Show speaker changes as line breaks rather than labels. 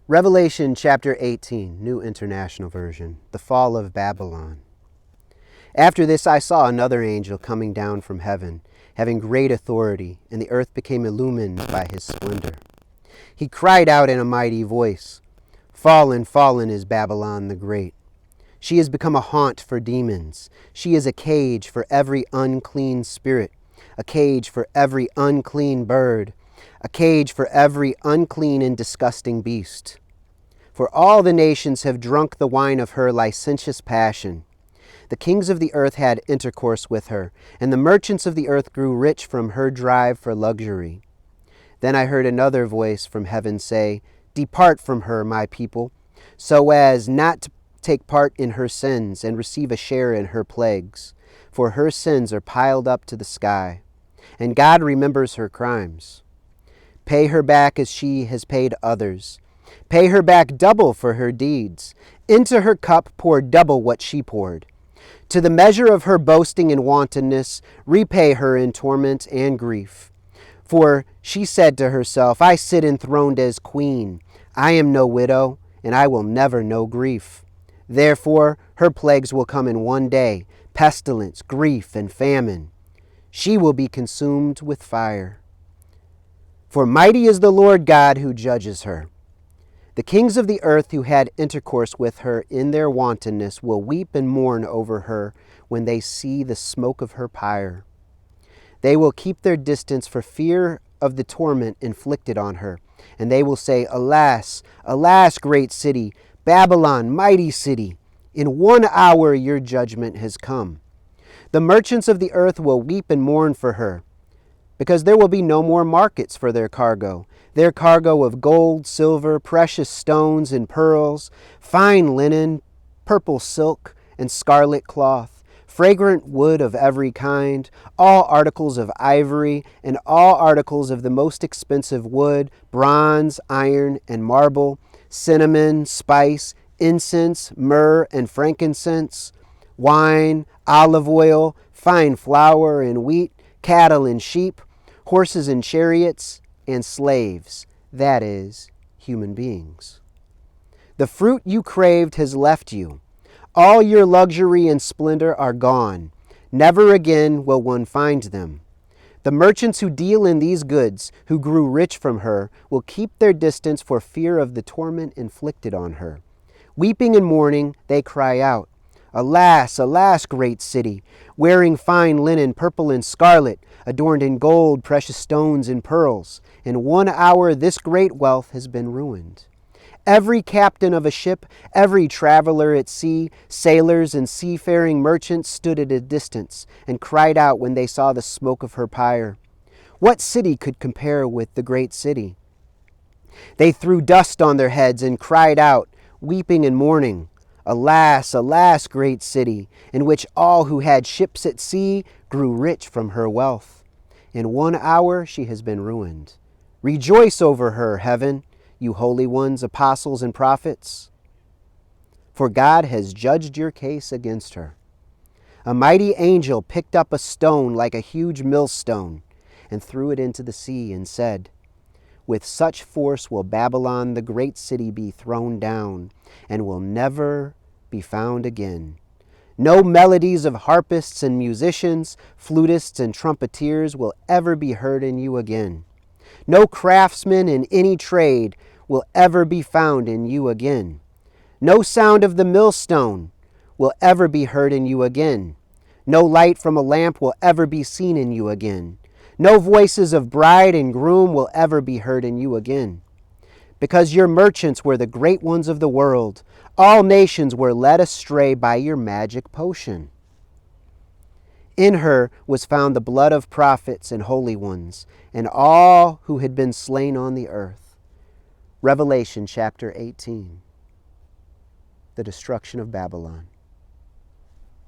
Revelation chapter 18, New International Version, the fall of Babylon. After this I saw another angel coming down from heaven, having great authority, and the earth became illumined by his splendor. He cried out in a mighty voice, "Fallen, fallen is Babylon the Great. She has become a haunt for demons. She is a cage for every unclean spirit, a cage for every unclean bird, a cage for every unclean and disgusting beast. For all the nations have drunk the wine of her licentious passion. The kings of the earth had intercourse with her, and the merchants of the earth grew rich from her drive for luxury. Then I heard another voice from heaven say, 'Depart from her, my people, so as not to take part in her sins and receive a share in her plagues, for her sins are piled up to the sky, and God remembers her crimes. Pay her back as she has paid others. Pay her back double for her deeds. Into her cup pour double what she poured. To the measure of her boasting and wantonness, repay her in torment and grief. For she said to herself, I sit enthroned as queen. I am no widow, and I will never know grief. Therefore, her plagues will come in one day, pestilence, grief, and famine. She will be consumed with fire. For mighty is the Lord God who judges her. The kings of the earth who had intercourse with her in their wantonness will weep and mourn over her when they see the smoke of her pyre. They will keep their distance for fear of the torment inflicted on her, and they will say, Alas, alas, great city, Babylon, mighty city, in 1 hour your judgment has come. The merchants of the earth will weep and mourn for her, because there will be no more markets for their cargo of gold, silver, precious stones and pearls, fine linen, purple silk, and scarlet cloth, fragrant wood of every kind, all articles of ivory, and all articles of the most expensive wood, bronze, iron, and marble, cinnamon, spice, incense, myrrh, and frankincense, wine, olive oil, fine flour and wheat, cattle and sheep, horses and chariots, and slaves, that is, human beings. The fruit you craved has left you. All your luxury and splendor are gone. Never again will one find them. The merchants who deal in these goods, who grew rich from her, will keep their distance for fear of the torment inflicted on her. Weeping and mourning, they cry out, Alas, alas, great city, wearing fine linen, purple and scarlet, adorned in gold, precious stones, and pearls. In 1 hour this great wealth has been ruined. Every captain of a ship, every traveler at sea, sailors and seafaring merchants stood at a distance and cried out when they saw the smoke of her pyre. What city could compare with the great city? They threw dust on their heads and cried out, weeping and mourning, Alas, alas, great city, in which all who had ships at sea grew rich from her wealth. In 1 hour she has been ruined. Rejoice over her, heaven, you holy ones, apostles and prophets. For God has judged your case against her. A mighty angel picked up a stone like a huge millstone and threw it into the sea and said, With such force will Babylon the great city be thrown down and will never be found again. No melodies of harpists and musicians, flutists and trumpeters will ever be heard in you again. No craftsmen in any trade will ever be found in you again. No sound of the millstone will ever be heard in you again. No light from a lamp will ever be seen in you again. No voices of bride and groom will ever be heard in you again. Because your merchants were the great ones of the world, all nations were led astray by your magic potion. In her was found the blood of prophets and holy ones, and all who had been slain on the earth. Revelation chapter 18. The destruction of Babylon.